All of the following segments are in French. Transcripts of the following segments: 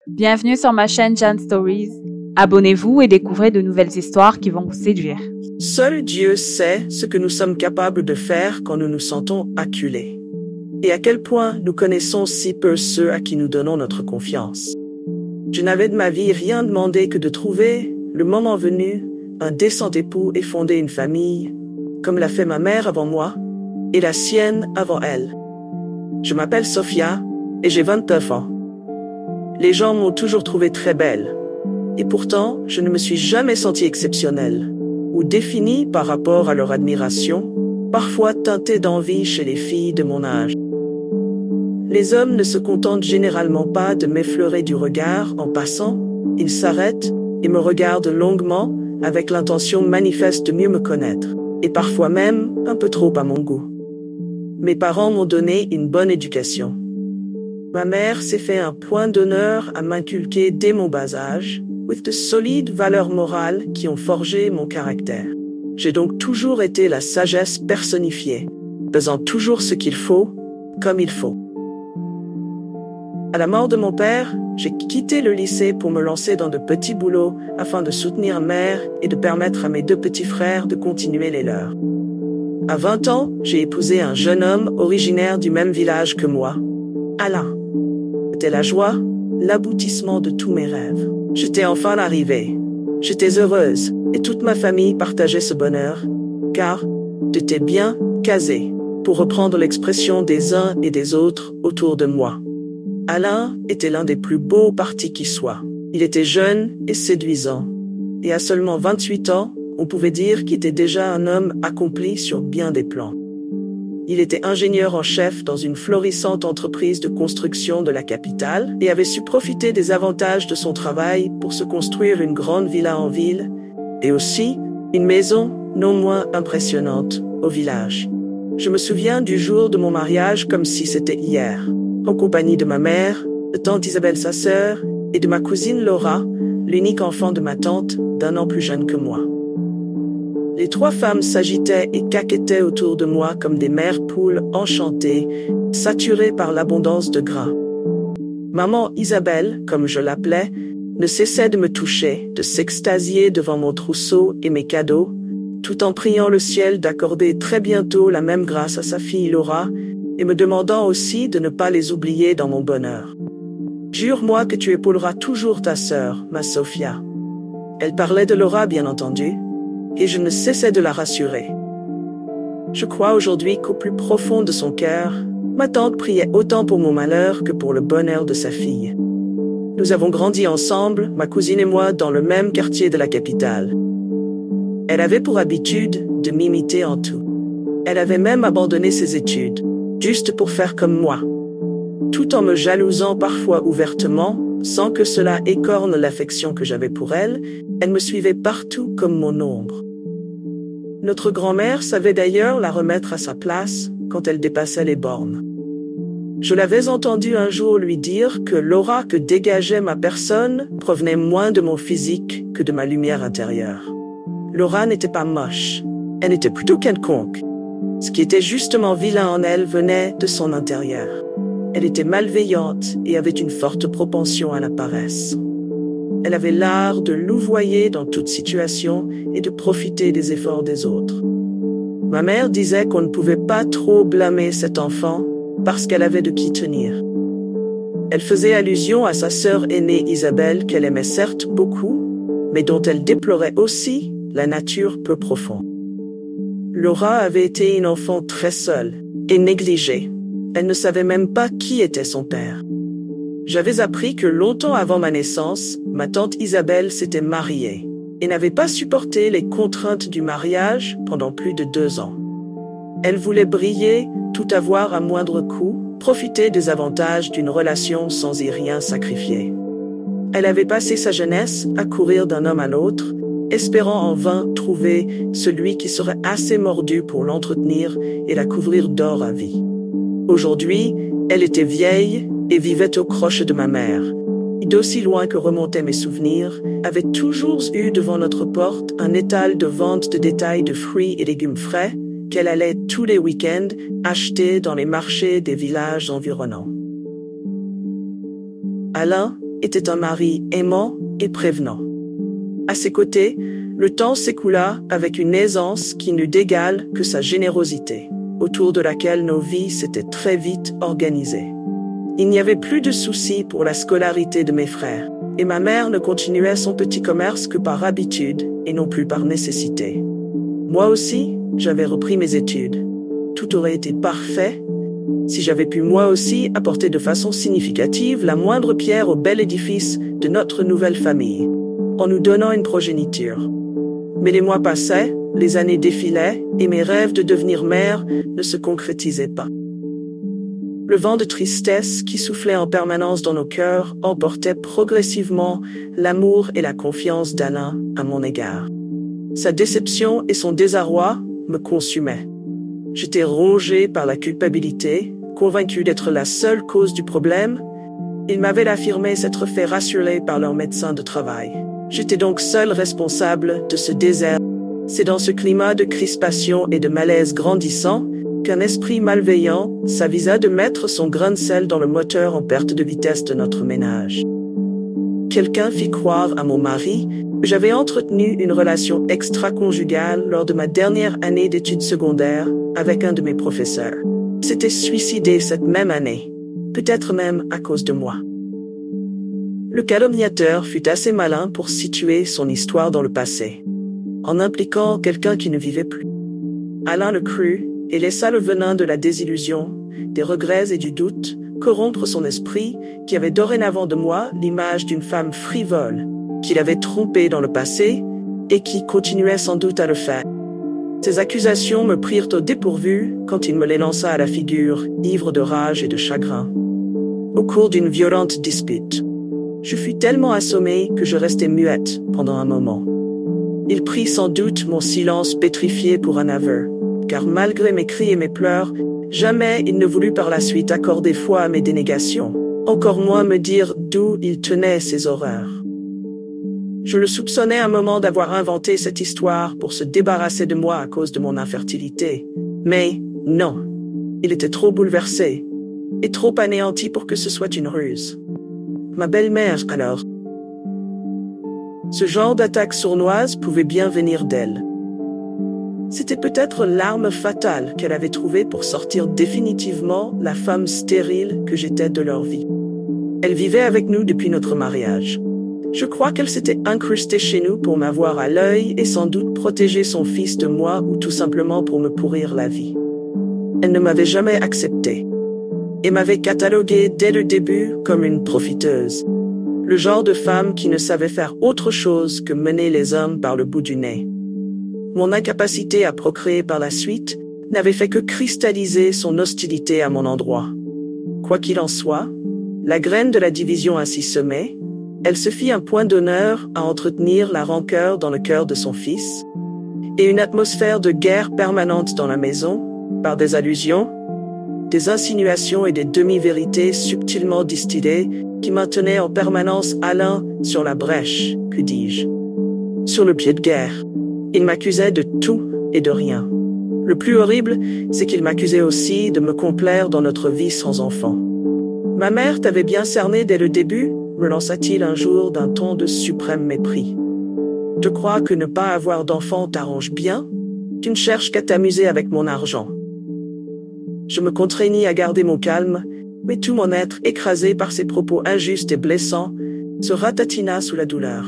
Bienvenue sur ma chaîne Jan Stories. Abonnez-vous et découvrez de nouvelles histoires qui vont vous séduire. Seul Dieu sait ce que nous sommes capables de faire quand nous nous sentons acculés. Et à quel point nous connaissons si peu ceux à qui nous donnons notre confiance. Je n'avais de ma vie rien demandé que de trouver, le moment venu, un décent époux et fonder une famille, comme l'a fait ma mère avant moi, et la sienne avant elle. Je m'appelle Sophia, et j'ai 29 ans. Les gens m'ont toujours trouvée très belle. Et pourtant, je ne me suis jamais sentie exceptionnelle, ou définie par rapport à leur admiration, parfois teintée d'envie chez les filles de mon âge. Les hommes ne se contentent généralement pas de m'effleurer du regard en passant, ils s'arrêtent et me regardent longuement avec l'intention manifeste de mieux me connaître, et parfois même un peu trop à mon goût. Mes parents m'ont donné une bonne éducation. Ma mère s'est fait un point d'honneur à m'inculquer dès mon bas âge, avec de solides valeurs morales qui ont forgé mon caractère. J'ai donc toujours été la sagesse personnifiée, faisant toujours ce qu'il faut, comme il faut. À la mort de mon père, j'ai quitté le lycée pour me lancer dans de petits boulots afin de soutenir mère et de permettre à mes deux petits frères de continuer les leurs. À 20 ans, j'ai épousé un jeune homme originaire du même village que moi, Alain. C'était la joie, l'aboutissement de tous mes rêves. J'étais enfin arrivée. J'étais heureuse, et toute ma famille partageait ce bonheur, car j'étais bien casée, pour reprendre l'expression des uns et des autres autour de moi. Alain était l'un des plus beaux partis qui soit. Il était jeune et séduisant, et à seulement 28 ans, on pouvait dire qu'il était déjà un homme accompli sur bien des plans. Il était ingénieur en chef dans une florissante entreprise de construction de la capitale et avait su profiter des avantages de son travail pour se construire une grande villa en ville et aussi une maison non moins impressionnante au village. Je me souviens du jour de mon mariage comme si c'était hier, en compagnie de ma mère, de tante Isabelle sa sœur et de ma cousine Laura, l'unique enfant de ma tante d'1 an plus jeune que moi. Les 3 femmes s'agitaient et caquettaient autour de moi comme des mères poules enchantées, saturées par l'abondance de grains. Maman Isabelle, comme je l'appelais, ne cessait de me toucher, de s'extasier devant mon trousseau et mes cadeaux, tout en priant le ciel d'accorder très bientôt la même grâce à sa fille Laura, et me demandant aussi de ne pas les oublier dans mon bonheur. « Jure-moi que tu épauleras toujours ta sœur, ma Sophia. » Elle parlait de Laura, bien entendu, et je ne cessais de la rassurer. Je crois aujourd'hui qu'au plus profond de son cœur, ma tante priait autant pour mon malheur que pour le bonheur de sa fille. Nous avons grandi ensemble, ma cousine et moi, dans le même quartier de la capitale. Elle avait pour habitude de m'imiter en tout. Elle avait même abandonné ses études, juste pour faire comme moi. Tout en me jalousant parfois ouvertement, sans que cela écorne l'affection que j'avais pour elle, elle me suivait partout comme mon ombre. Notre grand-mère savait d'ailleurs la remettre à sa place quand elle dépassait les bornes. Je l'avais entendu un jour lui dire que l'aura que dégageait ma personne provenait moins de mon physique que de ma lumière intérieure. Laura n'était pas moche, elle était plutôt quelconque. Ce qui était justement vilain en elle venait de son intérieur. Elle était malveillante et avait une forte propension à la paresse. Elle avait l'art de louvoyer dans toute situation et de profiter des efforts des autres. Ma mère disait qu'on ne pouvait pas trop blâmer cet enfant parce qu'elle avait de qui tenir. Elle faisait allusion à sa sœur aînée Isabelle qu'elle aimait certes beaucoup, mais dont elle déplorait aussi la nature peu profonde. Laura avait été une enfant très seule et négligée. Elle ne savait même pas qui était son père. J'avais appris que longtemps avant ma naissance, ma tante Isabelle s'était mariée et n'avait pas supporté les contraintes du mariage pendant plus de 2 ans. Elle voulait briller, tout avoir à moindre coût, profiter des avantages d'une relation sans y rien sacrifier. Elle avait passé sa jeunesse à courir d'un homme à l'autre, espérant en vain trouver celui qui serait assez mordu pour l'entretenir et la couvrir d'or à vie. Aujourd'hui, elle était vieille et vivait au croche de ma mère. Et d'aussi loin que remontaient mes souvenirs, avait toujours eu devant notre porte un étal de vente de détail de fruits et légumes frais qu'elle allait tous les week-ends acheter dans les marchés des villages environnants. Alain était un mari aimant et prévenant. À ses côtés, le temps s'écoula avec une aisance qui n'eut d'égal que sa générosité, autour de laquelle nos vies s'étaient très vite organisées. Il n'y avait plus de soucis pour la scolarité de mes frères, et ma mère ne continuait son petit commerce que par habitude et non plus par nécessité. Moi aussi, j'avais repris mes études. Tout aurait été parfait si j'avais pu moi aussi apporter de façon significative la moindre pierre au bel édifice de notre nouvelle famille, en nous donnant une progéniture. Mais les mois passaient, les années défilaient, et mes rêves de devenir mère ne se concrétisaient pas. Le vent de tristesse qui soufflait en permanence dans nos cœurs emportait progressivement l'amour et la confiance d'Alain à mon égard. Sa déception et son désarroi me consumaient. J'étais rongée par la culpabilité, convaincue d'être la seule cause du problème. Ils m'avaient affirmé s'être fait rassurer par leur médecin de travail. J'étais donc seule responsable de ce désert. C'est dans ce climat de crispation et de malaise grandissant qu'un esprit malveillant s'avisa de mettre son grain de sel dans le moteur en perte de vitesse de notre ménage. Quelqu'un fit croire à mon mari que j'avais entretenu une relation extra-conjugale lors de ma dernière année d'études secondaires avec un de mes professeurs. Il s'était suicidé cette même année, peut-être même à cause de moi. Le calomniateur fut assez malin pour situer son histoire dans le passé, en impliquant quelqu'un qui ne vivait plus. Alain le crut et laissa le venin de la désillusion, des regrets et du doute corrompre son esprit qui avait dorénavant de moi l'image d'une femme frivole, qu'il avait trompée dans le passé et qui continuait sans doute à le faire. Ces accusations me prirent au dépourvu quand il me les lança à la figure, ivre de rage et de chagrin. Au cours d'une violente dispute, je fus tellement assommée que je restai muette pendant un moment. Il prit sans doute mon silence pétrifié pour un aveu, car malgré mes cris et mes pleurs, jamais il ne voulut par la suite accorder foi à mes dénégations, encore moins me dire d'où il tenait ces horreurs. Je le soupçonnais un moment d'avoir inventé cette histoire pour se débarrasser de moi à cause de mon infertilité. Mais non, il était trop bouleversé et trop anéanti pour que ce soit une ruse. Ma belle-mère, alors. Ce genre d'attaque sournoise pouvait bien venir d'elle. C'était peut-être l'arme fatale qu'elle avait trouvée pour sortir définitivement la femme stérile que j'étais de leur vie. Elle vivait avec nous depuis notre mariage. Je crois qu'elle s'était incrustée chez nous pour m'avoir à l'œil et sans doute protéger son fils de moi ou tout simplement pour me pourrir la vie. Elle ne m'avait jamais accepté et m'avait cataloguée dès le début comme une profiteuse. Le genre de femme qui ne savait faire autre chose que mener les hommes par le bout du nez. Mon incapacité à procréer par la suite n'avait fait que cristalliser son hostilité à mon endroit. Quoi qu'il en soit, la graine de la division ainsi semée, elle se fit un point d'honneur à entretenir la rancœur dans le cœur de son fils, et une atmosphère de guerre permanente dans la maison, par des allusions, des insinuations et des demi-vérités subtilement distillées qui maintenaient en permanence Alain sur la brèche, que dis-je, sur le pied de guerre. Il m'accusait de tout et de rien. Le plus horrible, c'est qu'il m'accusait aussi de me complaire dans notre vie sans enfant. Ma mère t'avait bien cerné dès le début, me lança-t-il un jour d'un ton de suprême mépris. Je crois que ne pas avoir d'enfant t'arrange bien. Tu ne cherches qu'à t'amuser avec mon argent. Je me contraignis à garder mon calme, mais tout mon être, écrasé par ses propos injustes et blessants, se ratatina sous la douleur.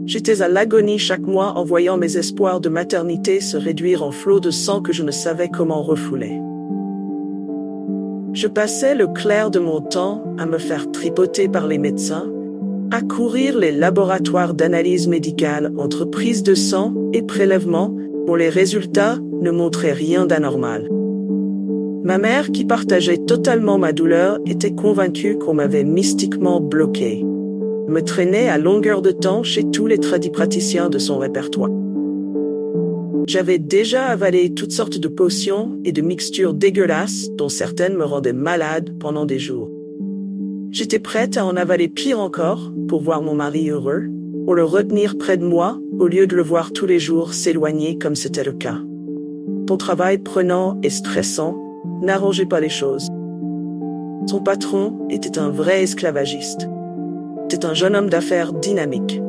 J'étais à l'agonie chaque mois en voyant mes espoirs de maternité se réduire en flots de sang que je ne savais comment refouler. Je passais le clair de mon temps à me faire tripoter par les médecins, à courir les laboratoires d'analyse médicale entre prise de sang et prélèvement dont les résultats ne montraient rien d'anormal. Ma mère, qui partageait totalement ma douleur, était convaincue qu'on m'avait mystiquement bloqué, me traînait à longueur de temps chez tous les tradipraticiens de son répertoire. J'avais déjà avalé toutes sortes de potions et de mixtures dégueulasses dont certaines me rendaient malade pendant des jours. J'étais prête à en avaler pire encore pour voir mon mari heureux, pour le retenir près de moi au lieu de le voir tous les jours s'éloigner comme c'était le cas. Ton travail prenant et stressant n'arrangeait pas les choses. Son patron était un vrai esclavagiste. C'était un jeune homme d'affaires dynamique.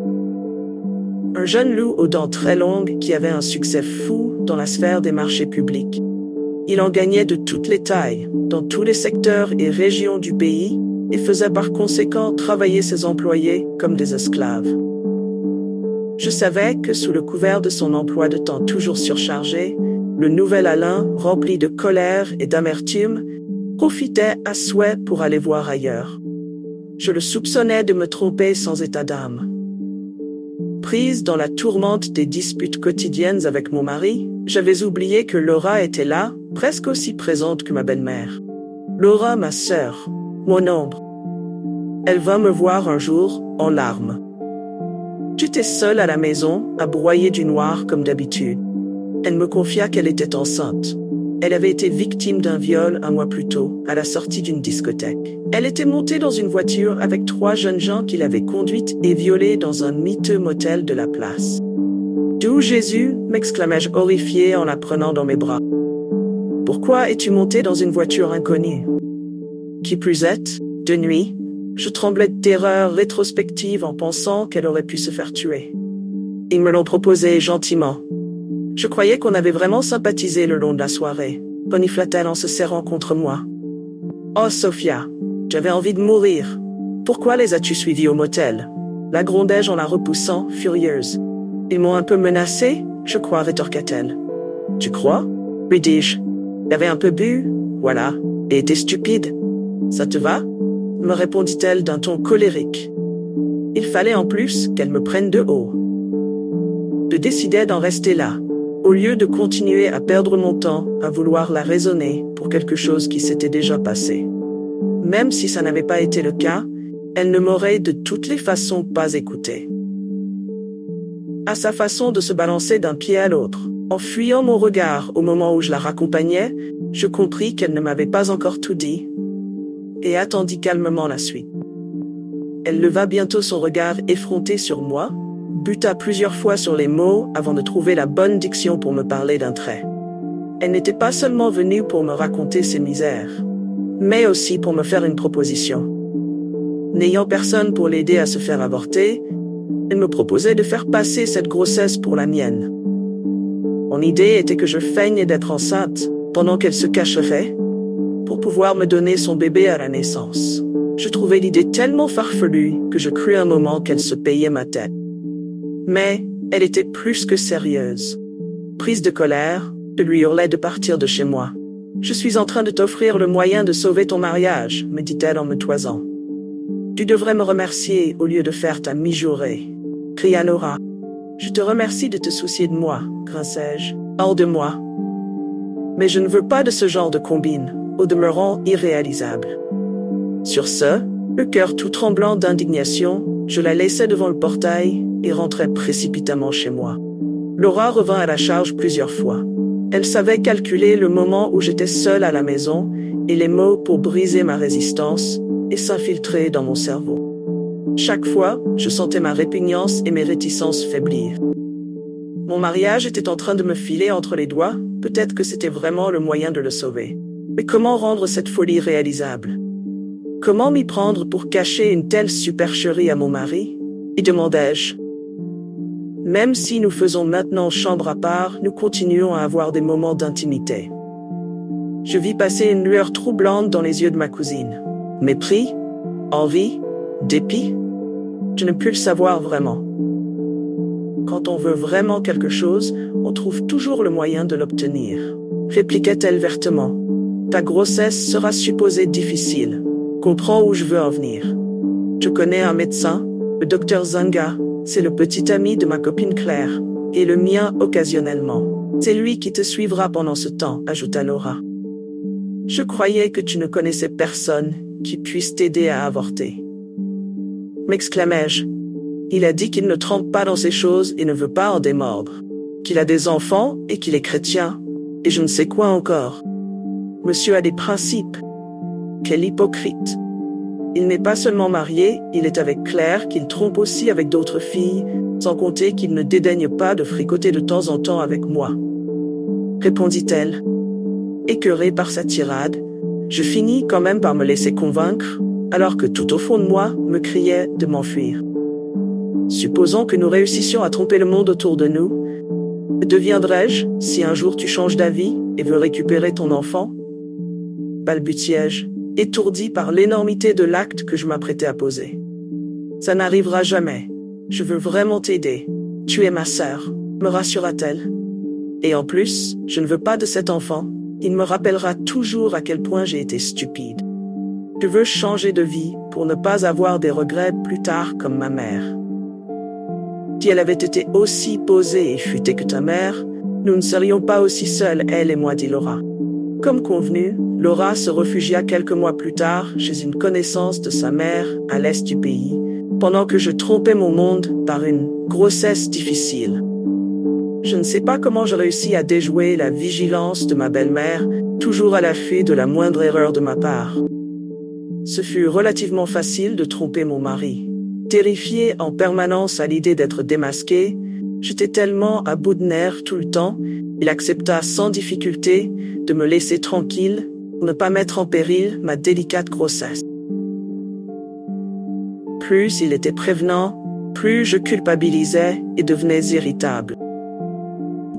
Un jeune loup aux dents très longues qui avait un succès fou dans la sphère des marchés publics. Il en gagnait de toutes les tailles, dans tous les secteurs et régions du pays, et faisait par conséquent travailler ses employés comme des esclaves. Je savais que sous le couvert de son emploi de temps toujours surchargé, le nouvel Alain, rempli de colère et d'amertume, profitait à souhait pour aller voir ailleurs. Je le soupçonnais de me tromper sans état d'âme. Prise dans la tourmente des disputes quotidiennes avec mon mari, j'avais oublié que Laura était là, presque aussi présente que ma belle-mère. Laura, ma sœur, mon ombre. Elle vint me voir un jour, en larmes. J'étais seule à la maison, à broyer du noir comme d'habitude. Elle me confia qu'elle était enceinte. Elle avait été victime d'un viol un mois plus tôt, à la sortie d'une discothèque. Elle était montée dans une voiture avec 3 jeunes gens qui l'avaient conduite et violée dans un miteux motel de la place. « D'où Jésus ?» m'exclamai-je horrifié en la prenant dans mes bras. « Pourquoi es-tu montée dans une voiture inconnue ?» Qui plus est, de nuit, je tremblais de terreur rétrospective en pensant qu'elle aurait pu se faire tuer. Ils me l'ont proposé gentiment. Je croyais qu'on avait vraiment sympathisé le long de la soirée, renifla-t-elle en se serrant contre moi. Oh, Sophia, j'avais envie de mourir. Pourquoi les as-tu suivis au motel? La grondai-je en la repoussant, furieuse. Ils m'ont un peu menacée, je crois, rétorqua-t-elle. Tu crois? Lui dis-je. J'avais un peu bu, voilà, et était stupide. Ça te va? Me répondit-elle d'un ton colérique. Il fallait en plus qu'elle me prenne de haut. Je décidai d'en rester là, au lieu de continuer à perdre mon temps à vouloir la raisonner pour quelque chose qui s'était déjà passé. Même si ça n'avait pas été le cas, elle ne m'aurait de toutes les façons pas écouté. À sa façon de se balancer d'un pied à l'autre, en fuyant mon regard au moment où je la raccompagnais, je compris qu'elle ne m'avait pas encore tout dit et attendit calmement la suite. Elle leva bientôt son regard effronté sur moi, buta plusieurs fois sur les mots avant de trouver la bonne diction pour me parler d'un trait. Elle n'était pas seulement venue pour me raconter ses misères, mais aussi pour me faire une proposition. N'ayant personne pour l'aider à se faire avorter, elle me proposait de faire passer cette grossesse pour la mienne. Mon idée était que je feigne d'être enceinte pendant qu'elle se cacherait pour pouvoir me donner son bébé à la naissance. Je trouvais l'idée tellement farfelue que je crus un moment qu'elle se payait ma tête. Mais elle était plus que sérieuse. Prise de colère, je lui hurlai de partir de chez moi. « Je suis en train de t'offrir le moyen de sauver ton mariage, » me dit-elle en me toisant. « Tu devrais me remercier au lieu de faire ta mijaurée, » cria Laura. « Je te remercie de te soucier de moi, » grinçai-je. « Hors de moi. » Mais je ne veux pas de ce genre de combine, au demeurant irréalisable. Sur ce, le cœur tout tremblant d'indignation, je la laissai devant le portail et rentrai précipitamment chez moi. Laura revint à la charge plusieurs fois. Elle savait calculer le moment où j'étais seule à la maison et les mots pour briser ma résistance et s'infiltrer dans mon cerveau. Chaque fois, je sentais ma répugnance et mes réticences faiblir. Mon mariage était en train de me filer entre les doigts, peut-être que c'était vraiment le moyen de le sauver. Mais comment rendre cette folie réalisable? Comment m'y prendre pour cacher une telle supercherie à mon mari? Y demandai-je. Même si nous faisons maintenant chambre à part, nous continuons à avoir des moments d'intimité. Je vis passer une lueur troublante dans les yeux de ma cousine. Mépris? Envie? Dépit? Je ne pus le savoir vraiment. Quand on veut vraiment quelque chose, on trouve toujours le moyen de l'obtenir, répliqua-t-elle vertement. Ta grossesse sera supposée difficile. Comprends où je veux en venir. Je connais un médecin, le docteur Zanga, c'est le petit ami de ma copine Claire, et le mien occasionnellement. C'est lui qui te suivra pendant ce temps, ajouta Laura. Je croyais que tu ne connaissais personne qui puisse t'aider à avorter. M'exclamai-je. Il a dit qu'il ne trempe pas dans ces choses et ne veut pas en démordre. Qu'il a des enfants et qu'il est chrétien, et je ne sais quoi encore. Monsieur a des principes. Quel hypocrite. Il n'est pas seulement marié, il est avec Claire, qu'il trompe aussi avec d'autres filles, sans compter qu'il ne dédaigne pas de fricoter de temps en temps avec moi. Répondit-elle. Écœurée par sa tirade, je finis quand même par me laisser convaincre, alors que tout au fond de moi me criait de m'enfuir. Supposons que nous réussissions à tromper le monde autour de nous. Que deviendrais-je si un jour tu changes d'avis et veux récupérer ton enfant? Balbutiai-je, étourdi par l'énormité de l'acte que je m'apprêtais à poser. Ça n'arrivera jamais. Je veux vraiment t'aider. Tu es ma sœur, me rassura-t-elle. Et en plus, je ne veux pas de cet enfant. Il me rappellera toujours à quel point j'ai été stupide. Je veux changer de vie pour ne pas avoir des regrets plus tard comme ma mère. Si elle avait été aussi posée et futée que ta mère, nous ne serions pas aussi seuls, elle et moi, dit Laura. Comme convenu, Laura se réfugia quelques mois plus tard chez une connaissance de sa mère à l'est du pays, pendant que je trompais mon monde par une grossesse difficile. Je ne sais pas comment je réussis à déjouer la vigilance de ma belle-mère, toujours à l'affût de la moindre erreur de ma part. Ce fut relativement facile de tromper mon mari. Terrifié en permanence à l'idée d'être démasqué, j'étais tellement à bout de nerfs tout le temps, il accepta sans difficulté de me laisser tranquille pour ne pas mettre en péril ma délicate grossesse. Plus il était prévenant, plus je culpabilisais et devenais irritable.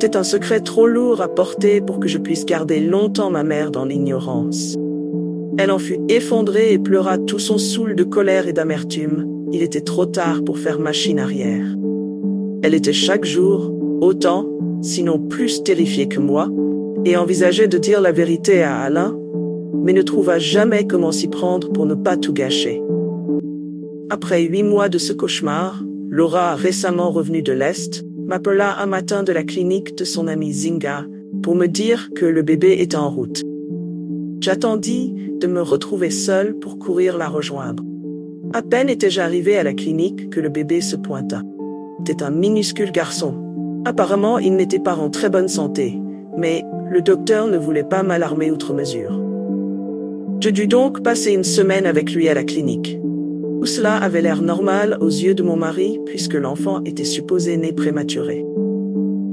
C'était un secret trop lourd à porter pour que je puisse garder longtemps ma mère dans l'ignorance. Elle en fut effondrée et pleura tout son saoul de colère et d'amertume. Il était trop tard pour faire machine arrière. Elle était chaque jour autant, sinon plus terrifiée que moi, et envisageait de dire la vérité à Alain, mais ne trouva jamais comment s'y prendre pour ne pas tout gâcher. Après 8 mois de ce cauchemar, Laura, récemment revenue de l'Est, m'appela un matin de la clinique de son amie Zinga pour me dire que le bébé était en route. J'attendis de me retrouver seule pour courir la rejoindre. À peine étais-je arrivée à la clinique que le bébé se pointa. C'était un minuscule garçon. Apparemment, il n'était pas en très bonne santé, mais le docteur ne voulait pas m'alarmer outre mesure. Je dus donc passer une semaine avec lui à la clinique. Tout cela avait l'air normal aux yeux de mon mari puisque l'enfant était supposé né prématuré.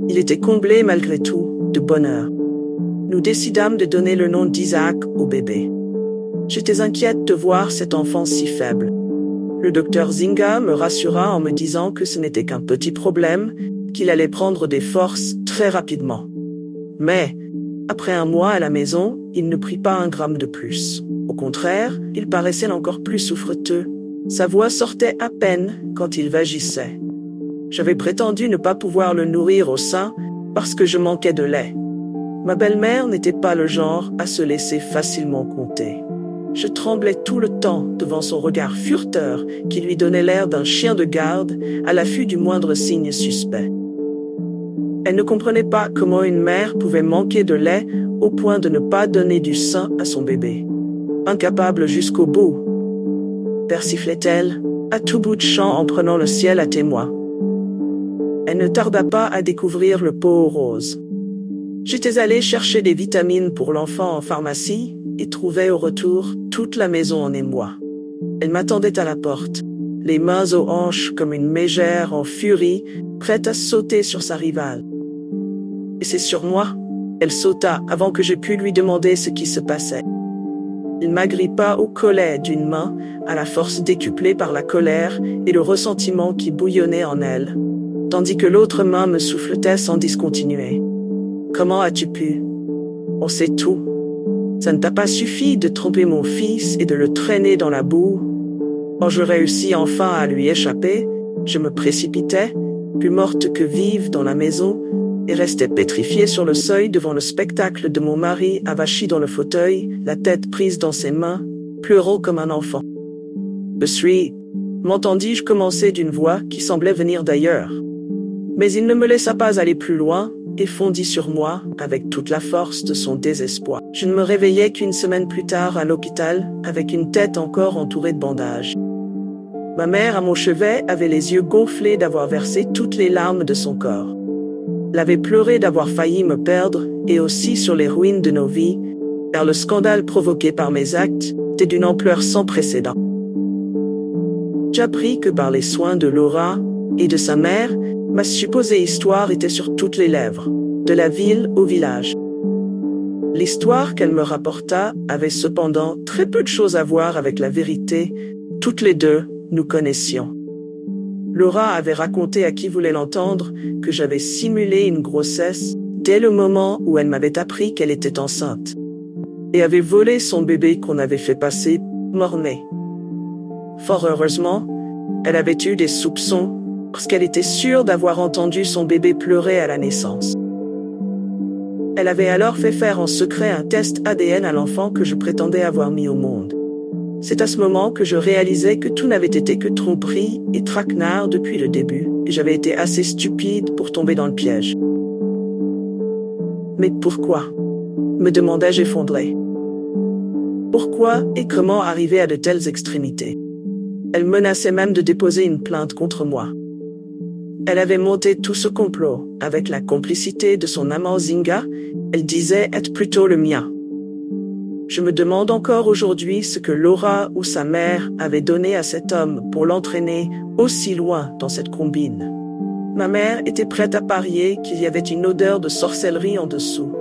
Il était comblé malgré tout de bonheur. Nous décidâmes de donner le nom d'Isaac au bébé. J'étais inquiète de voir cet enfant si faible. Le docteur Zinga me rassura en me disant que ce n'était qu'un petit problème, qu'il allait prendre des forces très rapidement. Mais, après 1 mois à la maison, il ne prit pas 1 gramme de plus. Au contraire, il paraissait encore plus souffreteux. Sa voix sortait à peine quand il vagissait. J'avais prétendu ne pas pouvoir le nourrir au sein parce que je manquais de lait. Ma belle-mère n'était pas le genre à se laisser facilement compter. Je tremblais tout le temps devant son regard furteur qui lui donnait l'air d'un chien de garde à l'affût du moindre signe suspect. Elle ne comprenait pas comment une mère pouvait manquer de lait au point de ne pas donner du sein à son bébé. Incapable jusqu'au bout, persiflait-elle, à tout bout de champ en prenant le ciel à témoin. Elle ne tarda pas à découvrir le pot rose. J'étais allée chercher des vitamines pour l'enfant en pharmacie et trouvais au retour toute la maison en émoi. Elle m'attendait à la porte, les mains aux hanches comme une mégère en furie, prête à sauter sur sa rivale. Et c'est sur moi. Elle sauta avant que je pus lui demander ce qui se passait. Il m'agrippa au collet d'une main, à la force décuplée par la colère et le ressentiment qui bouillonnait en elle, tandis que l'autre main me souffletait sans discontinuer. « Comment as-tu pu? On sait tout. Ça ne t'a pas suffi de tromper mon fils et de le traîner dans la boue. Quand je réussis enfin à lui échapper, je me précipitais, plus morte que vive dans la maison, et restais pétrifiée sur le seuil devant le spectacle de mon mari avachi dans le fauteuil, la tête prise dans ses mains, pleurant comme un enfant. « Je suis... » m'entendis-je commencer d'une voix qui semblait venir d'ailleurs. Mais il ne me laissa pas aller plus loin, et fondit sur moi avec toute la force de son désespoir. Je ne me réveillai qu'1 semaine plus tard à l'hôpital, avec une tête encore entourée de bandages. Ma mère à mon chevet avait les yeux gonflés d'avoir versé toutes les larmes de son corps. Elle avait pleuré d'avoir failli me perdre, et aussi sur les ruines de nos vies, car le scandale provoqué par mes actes était d'une ampleur sans précédent. J'appris que par les soins de Laura et de sa mère, ma supposée histoire était sur toutes les lèvres, de la ville au village. L'histoire qu'elle me rapporta avait cependant très peu de choses à voir avec la vérité. Toutes les deux, nous connaissions. Laura avait raconté à qui voulait l'entendre que j'avais simulé une grossesse dès le moment où elle m'avait appris qu'elle était enceinte et avait volé son bébé qu'on avait fait passer mort-né. Fort heureusement, elle avait eu des soupçons parce qu'elle était sûre d'avoir entendu son bébé pleurer à la naissance. Elle avait alors fait faire en secret un test ADN à l'enfant que je prétendais avoir mis au monde. C'est à ce moment que je réalisais que tout n'avait été que tromperie et traquenard depuis le début, et j'avais été assez stupide pour tomber dans le piège. Mais pourquoi ? Me demandai-je effondré. Pourquoi et comment arriver à de telles extrémités ? Elle menaçait même de déposer une plainte contre moi. Elle avait monté tout ce complot avec la complicité de son amant Zinga. Elle disait être plutôt le mien. Je me demande encore aujourd'hui ce que Laura ou sa mère avaient donné à cet homme pour l'entraîner aussi loin dans cette combine. Ma mère était prête à parier qu'il y avait une odeur de sorcellerie en dessous.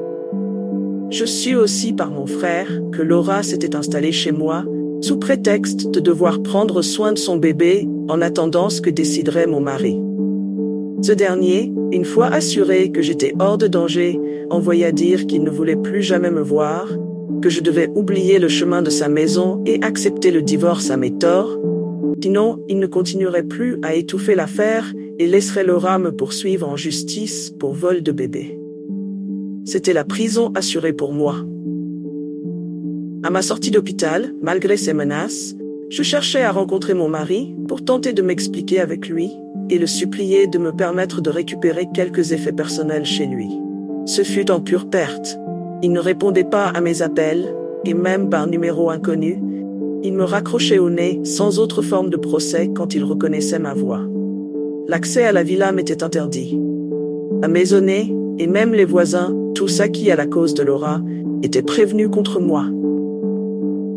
Je sus aussi par mon frère que Laura s'était installée chez moi sous prétexte de devoir prendre soin de son bébé en attendant ce que déciderait mon mari. Ce dernier, une fois assuré que j'étais hors de danger, envoya dire qu'il ne voulait plus jamais me voir, que je devais oublier le chemin de sa maison et accepter le divorce à mes torts. Sinon, il ne continuerait plus à étouffer l'affaire et laisserait Laura me poursuivre en justice pour vol de bébé. C'était la prison assurée pour moi. À ma sortie d'hôpital, malgré ces menaces, je cherchais à rencontrer mon mari pour tenter de m'expliquer avec lui et le supplier de me permettre de récupérer quelques effets personnels chez lui. Ce fut en pure perte. Il ne répondait pas à mes appels, et même par numéro inconnu, il me raccrochait au nez sans autre forme de procès quand il reconnaissait ma voix. L'accès à la villa m'était interdit. La maisonnée, et même les voisins, tous acquis à la cause de Laura, étaient prévenus contre moi.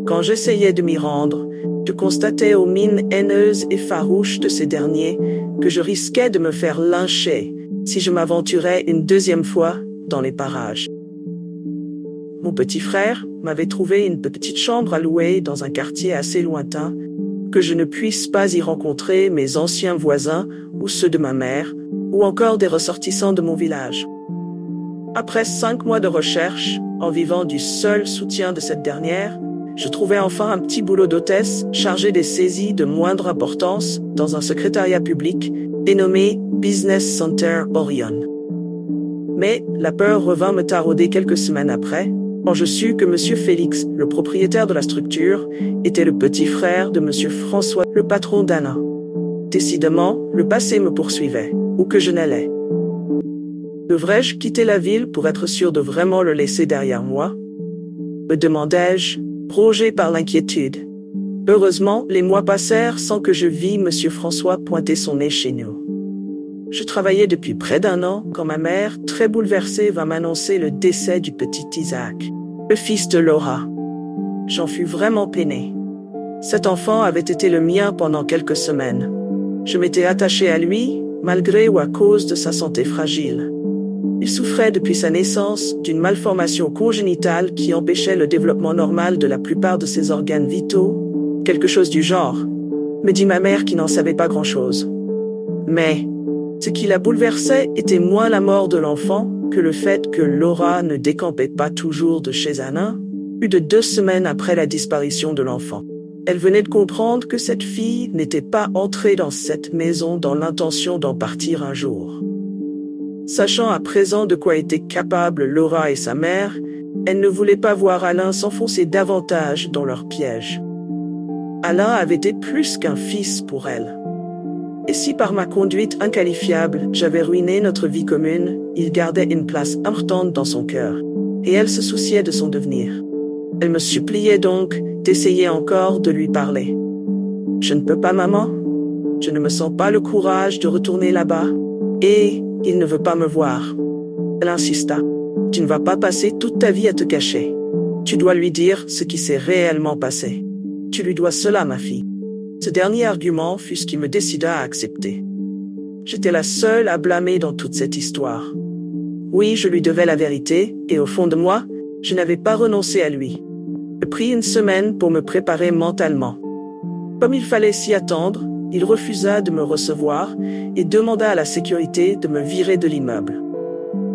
Quand j'essayais de m'y rendre, je constatais aux mines haineuses et farouches de ces derniers que je risquais de me faire lyncher si je m'aventurais une deuxième fois dans les parages. Mon petit frère m'avait trouvé une petite chambre à louer dans un quartier assez lointain, que je ne puisse pas y rencontrer mes anciens voisins ou ceux de ma mère, ou encore des ressortissants de mon village. Après 5 mois de recherche, en vivant du seul soutien de cette dernière, je trouvai enfin un petit boulot d'hôtesse chargé des saisies de moindre importance dans un secrétariat public dénommé Business Center Orion. Mais la peur revint me tarauder quelques semaines après, quand je sus que M. Félix, le propriétaire de la structure, était le petit frère de M. François, le patron d'Anna. Décidément, le passé me poursuivait, où que je n'allais. Devrais-je quitter la ville pour être sûr de vraiment le laisser derrière moi ? Me demandai-je, rongé par l'inquiétude. Heureusement, les mois passèrent sans que je visse M. François pointer son nez chez nous. Je travaillais depuis près d'1 an quand ma mère, très bouleversée, vint m'annoncer le décès du petit Isaac, le fils de Laura. J'en fus vraiment peiné. Cet enfant avait été le mien pendant quelques semaines. Je m'étais attaché à lui, malgré ou à cause de sa santé fragile. Il souffrait depuis sa naissance d'une malformation congénitale qui empêchait le développement normal de la plupart de ses organes vitaux, quelque chose du genre, me dit ma mère qui n'en savait pas grand-chose. Mais ce qui la bouleversait était moins la mort de l'enfant que le fait que Laura ne décampait pas toujours de chez Anna, plus de 2 semaines après la disparition de l'enfant. Elle venait de comprendre que cette fille n'était pas entrée dans cette maison dans l'intention d'en partir un jour. Sachant à présent de quoi étaient capables Laura et sa mère, elle ne voulait pas voir Alain s'enfoncer davantage dans leur piège. Alain avait été plus qu'un fils pour elle. Et si par ma conduite inqualifiable, j'avais ruiné notre vie commune, il gardait une place importante dans son cœur. Et elle se souciait de son devenir. Elle me suppliait donc d'essayer encore de lui parler. « Je ne peux pas, maman. Je ne me sens pas le courage de retourner là-bas. Et il ne veut pas me voir. » Elle insista. « Tu ne vas pas passer toute ta vie à te cacher. Tu dois lui dire ce qui s'est réellement passé. Tu lui dois cela, ma fille. » Ce dernier argument fut ce qui me décida à accepter. J'étais la seule à blâmer dans toute cette histoire. Oui, je lui devais la vérité, et au fond de moi, Je n'avais pas renoncé à lui. J'ai pris une semaine pour me préparer mentalement. Comme il fallait s'y attendre, il refusa de me recevoir et demanda à la sécurité de me virer de l'immeuble.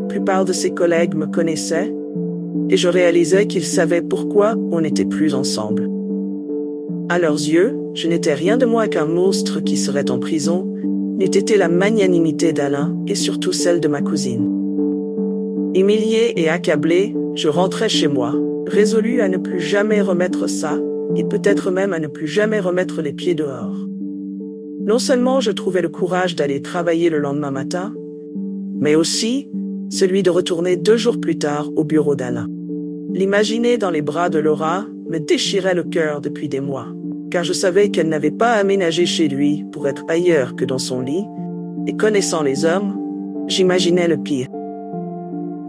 La plupart de ses collègues me connaissaient et je réalisais qu'ils savaient pourquoi on n'était plus ensemble. À leurs yeux, je n'étais rien de moins qu'un monstre qui serait en prison, n'eût été la magnanimité d'Alain et surtout celle de ma cousine. Humilié et accablé, je rentrais chez moi, résolu à ne plus jamais remettre ça, et peut-être même à ne plus jamais remettre les pieds dehors. Non seulement je trouvais le courage d'aller travailler le lendemain matin, mais aussi celui de retourner 2 jours plus tard au bureau d'Alain. L'imaginer dans les bras de Laura me déchirait le cœur depuis des mois, car je savais qu'elle n'avait pas aménagé chez lui pour être ailleurs que dans son lit, et connaissant les hommes, j'imaginais le pire.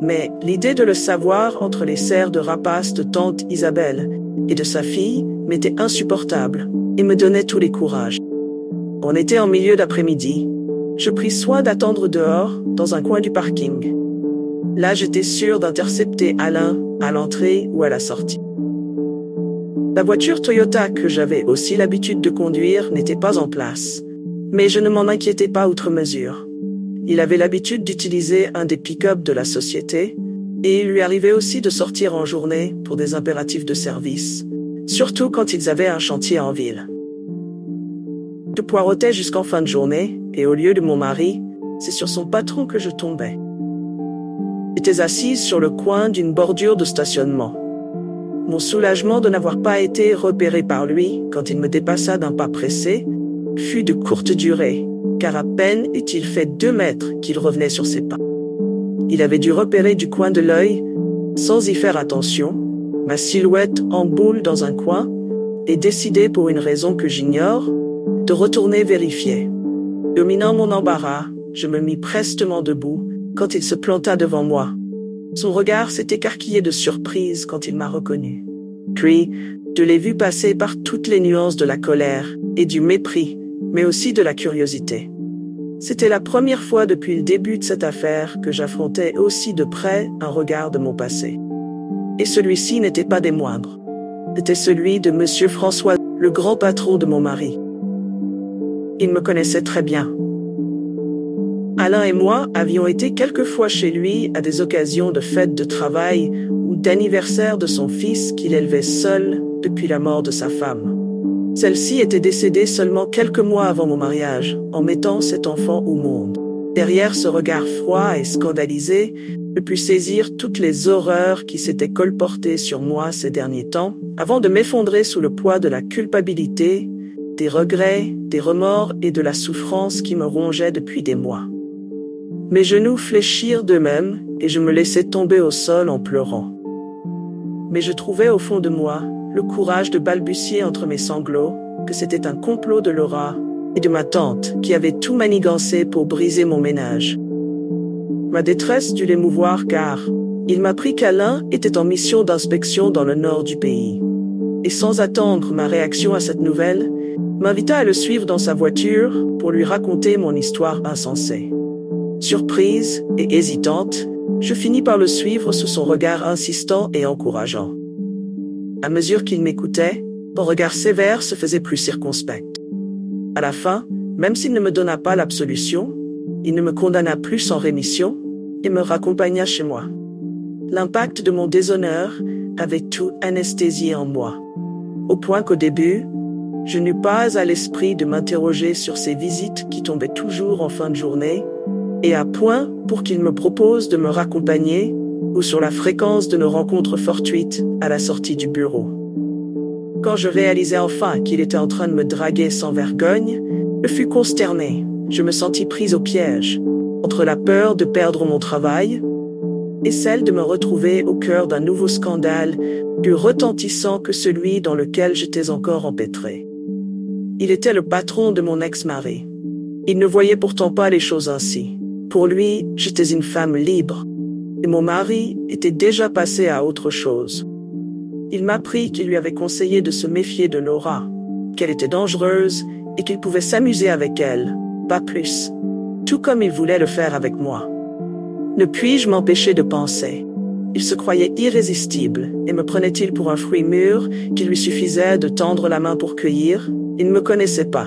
Mais l'idée de le savoir entre les serres de rapace de tante Isabelle et de sa fille m'était insupportable et me donnait tous les courages. On était en milieu d'après-midi. Je pris soin d'attendre dehors, dans un coin du parking. Là, j'étais sûr d'intercepter Alain à l'entrée ou à la sortie. La voiture Toyota que j'avais aussi l'habitude de conduire n'était pas en place, mais je ne m'en inquiétais pas outre mesure. Il avait l'habitude d'utiliser un des pick-up de la société, et il lui arrivait aussi de sortir en journée pour des impératifs de service, surtout quand ils avaient un chantier en ville. Je poireautais jusqu'en fin de journée, et au lieu de mon mari, c'est sur son patron que je tombais. J'étais assise sur le coin d'une bordure de stationnement. Mon soulagement de n'avoir pas été repéré par lui quand il me dépassa d'un pas pressé fut de courte durée, car à peine eut-il fait 2 mètres qu'il revenait sur ses pas. Il avait dû repérer du coin de l'œil, sans y faire attention, ma silhouette en boule dans un coin, et décidé pour une raison que j'ignore, de retourner vérifier. Dominant mon embarras, je me mis prestement debout quand il se planta devant moi. Son regard s'est écarquillé de surprise quand il m'a reconnu. Puis, je l'ai vu passer par toutes les nuances de la colère et du mépris, mais aussi de la curiosité. C'était la première fois depuis le début de cette affaire que j'affrontais aussi de près un regard de mon passé. Et celui-ci n'était pas des moindres. C'était celui de Monsieur François, le grand patron de mon mari. Il me connaissait très bien. Alain et moi avions été quelques fois chez lui à des occasions de fêtes de travail ou d'anniversaire de son fils qu'il élevait seul depuis la mort de sa femme. Celle-ci était décédée seulement quelques mois avant mon mariage, en mettant cet enfant au monde. Derrière ce regard froid et scandalisé, je pus saisir toutes les horreurs qui s'étaient colportées sur moi ces derniers temps, avant de m'effondrer sous le poids de la culpabilité, des regrets, des remords et de la souffrance qui me rongeaient depuis des mois. Mes genoux fléchirent d'eux-mêmes et je me laissai tomber au sol en pleurant. Mais je trouvais au fond de moi le courage de balbutier entre mes sanglots que c'était un complot de Laura et de ma tante qui avait tout manigancé pour briser mon ménage. Ma détresse dut l'émouvoir car il m'apprit qu'Alain était en mission d'inspection dans le nord du pays. Et sans attendre ma réaction à cette nouvelle, m'invita à le suivre dans sa voiture pour lui raconter mon histoire insensée. Surprise et hésitante, je finis par le suivre sous son regard insistant et encourageant. À mesure qu'il m'écoutait, son regard sévère se faisait plus circonspect. À la fin, même s'il ne me donna pas l'absolution, il ne me condamna plus sans rémission et me raccompagna chez moi. L'impact de mon déshonneur avait tout anesthésié en moi, au point qu'au début, je n'eus pas à l'esprit de m'interroger sur ces visites qui tombaient toujours en fin de journée, et à point pour qu'il me propose de me raccompagner ou sur la fréquence de nos rencontres fortuites à la sortie du bureau. Quand je réalisai enfin qu'il était en train de me draguer sans vergogne, je fus consterné. Je me sentis prise au piège, entre la peur de perdre mon travail et celle de me retrouver au cœur d'un nouveau scandale plus retentissant que celui dans lequel j'étais encore empêtrée. Il était le patron de mon ex-mari. Il ne voyait pourtant pas les choses ainsi. Pour lui, j'étais une femme libre. Et mon mari était déjà passé à autre chose. Il m'apprit qu'il lui avait conseillé de se méfier de Laura, qu'elle était dangereuse et qu'il pouvait s'amuser avec elle, pas plus, tout comme il voulait le faire avec moi. Ne puis-je m'empêcher de penser, Il se croyait irrésistible et me prenait-il pour un fruit mûr qu'il lui suffisait de tendre la main pour cueillir? Il ne me connaissait pas.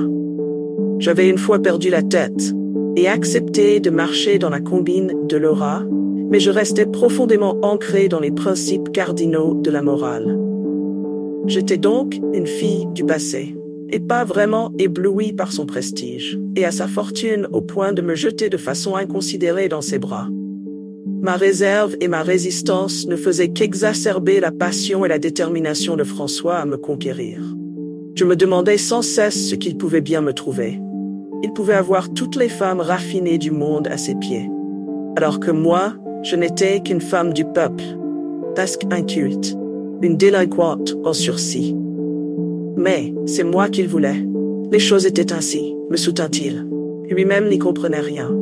J'avais une fois perdu la tête et accepté de marcher dans la combine de Laura, mais je restais profondément ancré dans les principes cardinaux de la morale. J'étais donc une fille du passé, et pas vraiment éblouie par son prestige, et à sa fortune au point de me jeter de façon inconsidérée dans ses bras. Ma réserve et ma résistance ne faisaient qu'exacerber la passion et la détermination de François à me conquérir. Je me demandais sans cesse ce qu'il pouvait bien me trouver. Il pouvait avoir toutes les femmes raffinées du monde à ses pieds, alors que moi, je n'étais qu'une femme du peuple, presque inculte, une délinquante en sursis. Mais c'est moi qu'il voulait. Les choses étaient ainsi, me soutint-il. Lui-même n'y comprenait rien.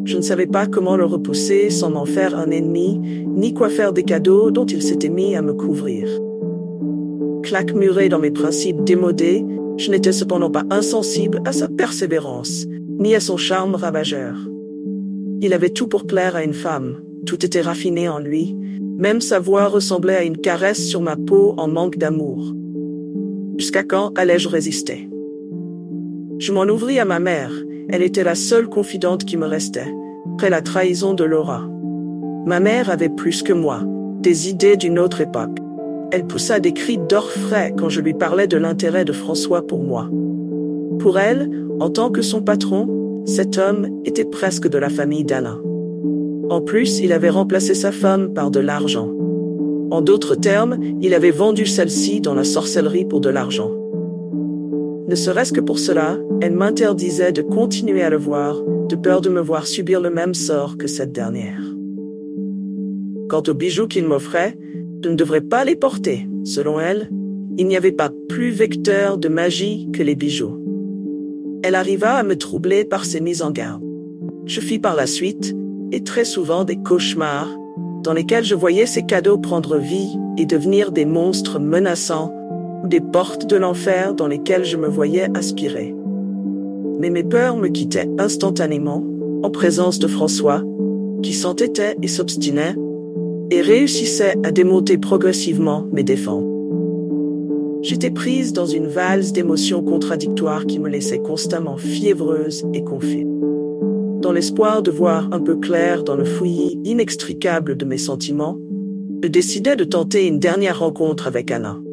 Je ne savais pas comment le repousser sans m'en faire un ennemi, ni quoi faire des cadeaux dont il s'était mis à me couvrir. Claquemuré dans mes principes démodés, je n'étais cependant pas insensible à sa persévérance, ni à son charme ravageur. Il avait tout pour plaire à une femme, tout était raffiné en lui, même sa voix ressemblait à une caresse sur ma peau en manque d'amour. Jusqu'à quand allais-je résister? Je m'en ouvris à ma mère, elle était la seule confidente qui me restait, après la trahison de Laura. Ma mère avait plus que moi, des idées d'une autre époque. Elle poussa des cris d'orfraie quand je lui parlais de l'intérêt de François pour moi. Pour elle, en tant que son patron, cet homme était presque de la famille d'Alain. En plus, il avait remplacé sa femme par de l'argent. En d'autres termes, il avait vendu celle-ci dans la sorcellerie pour de l'argent. Ne serait-ce que pour cela, elle m'interdisait de continuer à le voir, de peur de me voir subir le même sort que cette dernière. Quant aux bijoux qu'il m'offrait, je ne devrais pas les porter. Selon elle, il n'y avait pas plus vecteur de magie que les bijoux. Elle arriva à me troubler par ses mises en garde. Je fis par la suite, et très souvent des cauchemars, dans lesquels je voyais ces cadeaux prendre vie et devenir des monstres menaçants, ou des portes de l'enfer dans lesquelles je me voyais aspirer. Mais mes peurs me quittaient instantanément, en présence de François, qui s'entêtait et s'obstinait, et réussissait à démonter progressivement mes défenses. J'étais prise dans une valse d'émotions contradictoires qui me laissait constamment fiévreuse et confuse. Dans l'espoir de voir un peu clair dans le fouillis inextricable de mes sentiments, je décidai de tenter une dernière rencontre avec Alain.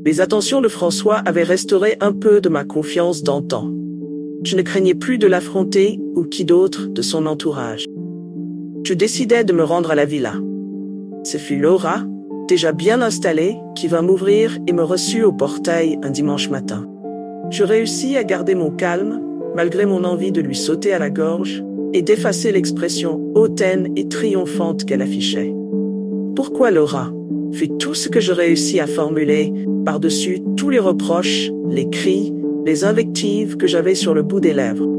Les attentions de François avaient restauré un peu de ma confiance d'antan. Je ne craignais plus de l'affronter ou qui d'autre de son entourage. Je décidai de me rendre à la villa. Ce fut Laura, déjà bien installée, qui vint m'ouvrir et me reçut au portail un dimanche matin. Je réussis à garder mon calme, malgré mon envie de lui sauter à la gorge et d'effacer l'expression hautaine et triomphante qu'elle affichait. Pourquoi Laura? Fut tout ce que je réussis à formuler par-dessus tous les reproches, les cris, les invectives que j'avais sur le bout des lèvres.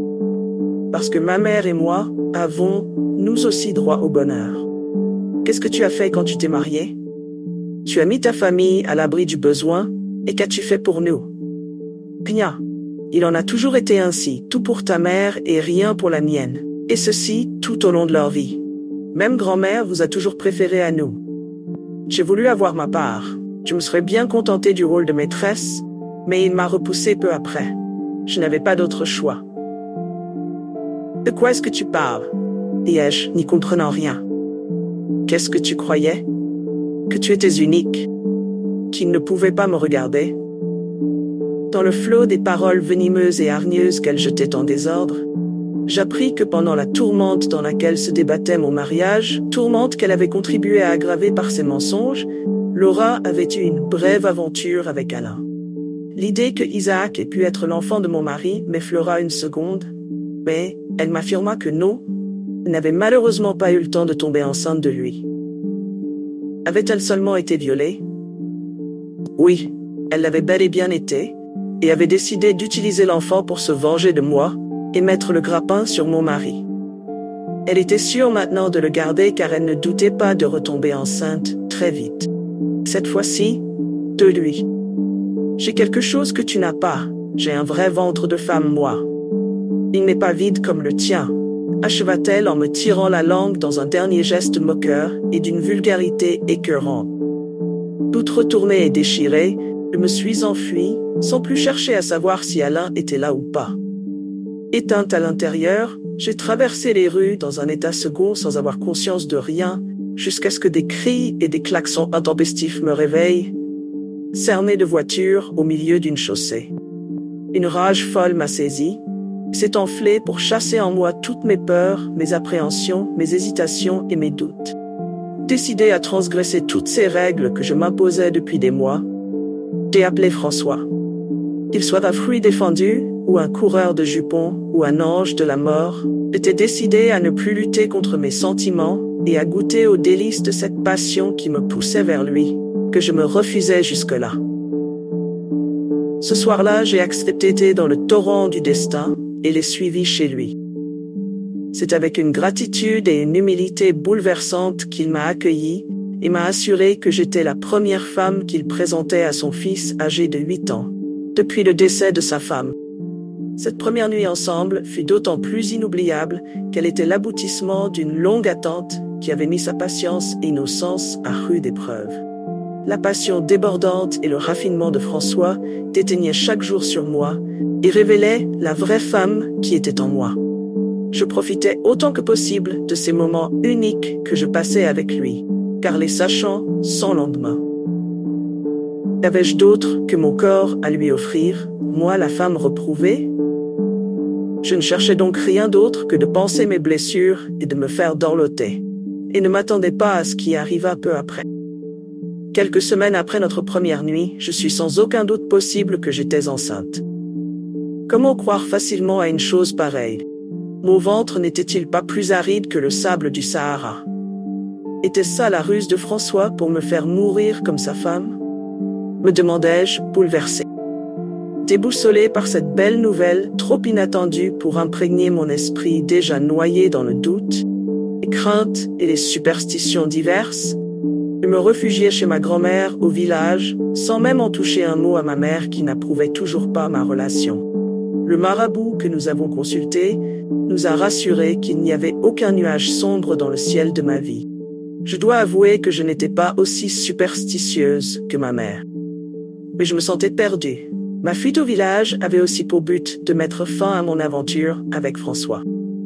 Parce que ma mère et moi avons, nous aussi, droit au bonheur. Qu'est-ce que tu as fait quand tu t'es marié? Tu as mis ta famille à l'abri du besoin, et qu'as-tu fait pour nous? Rien. Il en a toujours été ainsi, tout pour ta mère et rien pour la mienne. Et ceci, tout au long de leur vie. Même grand-mère vous a toujours préféré à nous. J'ai voulu avoir ma part. Je me serais bien contentée du rôle de maîtresse, mais il m'a repoussée peu après. Je n'avais pas d'autre choix. De quoi est-ce que tu parles? Dis-je, n'y comprenant rien. Qu'est-ce que tu croyais? Que tu étais unique? Qu'il ne pouvait pas me regarder? Dans le flot des paroles venimeuses et hargneuses qu'elle jetait en désordre, j'appris que pendant la tourmente dans laquelle se débattait mon mariage, tourmente qu'elle avait contribué à aggraver par ses mensonges, Laura avait eu une brève aventure avec Alain. L'idée que Isaac ait pu être l'enfant de mon mari m'effleura une seconde, mais elle m'affirma que non, elle n'avait malheureusement pas eu le temps de tomber enceinte de lui. Avait-elle seulement été violée? Oui, elle l'avait bel et bien été, et avait décidé d'utiliser l'enfant pour se venger de moi et mettre le grappin sur mon mari. Elle était sûre maintenant de le garder car elle ne doutait pas de retomber enceinte très vite. Cette fois-ci, de lui. J'ai quelque chose que tu n'as pas. J'ai un vrai ventre de femme, moi. Il n'est pas vide comme le tien. acheva-t-elle en me tirant la langue dans un dernier geste moqueur et d'une vulgarité écœurante. Toute retournée et déchirée, je me suis enfuie, sans plus chercher à savoir si Alain était là ou pas. Éteinte à l'intérieur, j'ai traversé les rues dans un état second sans avoir conscience de rien, jusqu'à ce que des cris et des klaxons intempestifs me réveillent, cerné de voitures au milieu d'une chaussée. Une rage folle m'a saisi, s'est enflée pour chasser en moi toutes mes peurs, mes appréhensions, mes hésitations et mes doutes. Décidé à transgresser toutes ces règles que je m'imposais depuis des mois, j'ai appelé François. Qu'il soit un fruit défendu, ou un coureur de jupons, ou un ange de la mort, j'étais décidé à ne plus lutter contre mes sentiments et à goûter aux délices de cette passion qui me poussait vers lui, que je me refusais jusque-là. Ce soir-là, j'ai accepté dans le torrent du destin et l'ai suivi chez lui. C'est avec une gratitude et une humilité bouleversantes qu'il m'a accueilli et m'a assuré que j'étais la première femme qu'il présentait à son fils âgé de 8 ans, depuis le décès de sa femme. Cette première nuit ensemble fut d'autant plus inoubliable qu'elle était l'aboutissement d'une longue attente qui avait mis sa patience et innocence à rude épreuve. La passion débordante et le raffinement de François déteignaient chaque jour sur moi et révélaient la vraie femme qui était en moi. Je profitais autant que possible de ces moments uniques que je passais avec lui, car les sachant sans lendemain. Qu'avais-je d'autre que mon corps à lui offrir, moi la femme reprouvée? Je ne cherchais donc rien d'autre que de panser mes blessures et de me faire dorloter, et ne m'attendais pas à ce qui arriva peu après. Quelques semaines après notre première nuit, je suis sans aucun doute possible que j'étais enceinte. Comment croire facilement à une chose pareille? Mon ventre n'était-il pas plus aride que le sable du Sahara? Était-ce ça la ruse de François pour me faire mourir comme sa femme? Me demandai-je, bouleversé. Déboussolé par cette belle nouvelle, trop inattendue pour imprégner mon esprit déjà noyé dans le doute, les craintes et les superstitions diverses, je me réfugiai chez ma grand-mère au village, sans même en toucher un mot à ma mère qui n'approuvait toujours pas ma relation. Le marabout que nous avons consulté nous a rassurés qu'il n'y avait aucun nuage sombre dans le ciel de ma vie. Je dois avouer que je n'étais pas aussi superstitieuse que ma mère. Mais je me sentais perdue. Ma fuite au village avait aussi pour but de mettre fin à mon aventure avec François.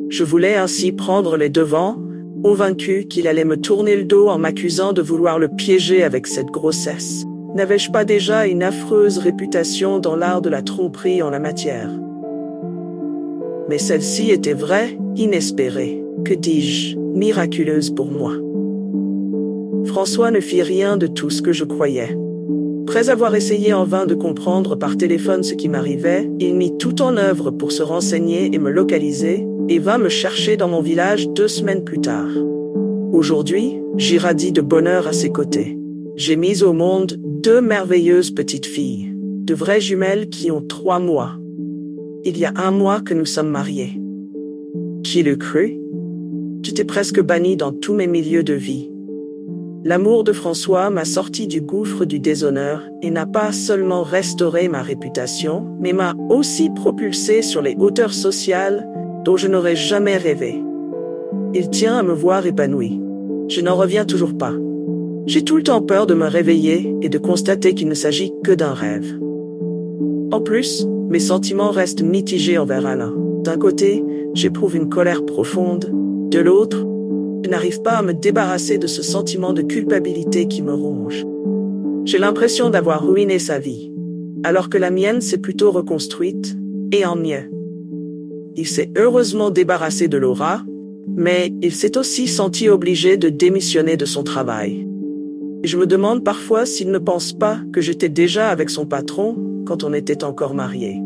Je voulais ainsi prendre les devants, convaincu qu'il allait me tourner le dos en m'accusant de vouloir le piéger avec cette grossesse. N'avais-je pas déjà une affreuse réputation dans l'art de la tromperie en la matière? Mais celle-ci était vraie, inespérée, que dis-je, miraculeuse pour moi. François ne fit rien de tout ce que je croyais. Après avoir essayé en vain de comprendre par téléphone ce qui m'arrivait, il mit tout en œuvre pour se renseigner et me localiser, et vint me chercher dans mon village 2 semaines plus tard. Aujourd'hui, j'irradie de bonheur à ses côtés. J'ai mis au monde 2 merveilleuses petites filles, de vraies jumelles qui ont 3 mois. Il y a 1 mois que nous sommes mariés. Qui l'eût cru? J'étais presque banni dans tous mes milieux de vie. L'amour de François m'a sorti du gouffre du déshonneur et n'a pas seulement restauré ma réputation, mais m'a aussi propulsé sur les hauteurs sociales dont je n'aurais jamais rêvé. Il tient à me voir épanoui. Je n'en reviens toujours pas. J'ai tout le temps peur de me réveiller et de constater qu'il ne s'agit que d'un rêve. En plus, mes sentiments restent mitigés envers Alain. D'un côté, j'éprouve une colère profonde. De l'autre, je n'arrive pas à me débarrasser de ce sentiment de culpabilité qui me ronge. J'ai l'impression d'avoir ruiné sa vie, alors que la mienne s'est plutôt reconstruite, et en mieux. Il s'est heureusement débarrassé de Laura, mais il s'est aussi senti obligé de démissionner de son travail. Et je me demande parfois s'il ne pense pas que j'étais déjà avec son patron quand on était encore mariés.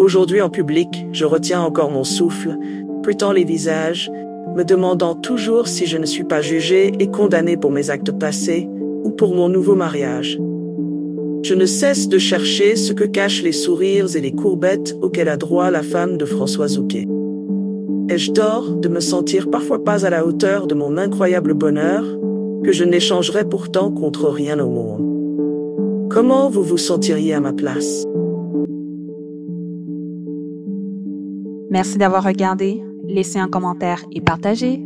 Aujourd'hui en public, je retiens encore mon souffle, plutôt les visages, me demandant toujours si je ne suis pas jugé et condamné pour mes actes passés ou pour mon nouveau mariage. Je ne cesse de chercher ce que cachent les sourires et les courbettes auxquelles a droit la femme de François Zouquet. Ai-je tort de me sentir parfois pas à la hauteur de mon incroyable bonheur, que je n'échangerais pourtant contre rien au monde? Comment vous vous sentiriez à ma place? Merci d'avoir regardé laissez un commentaire et partagez.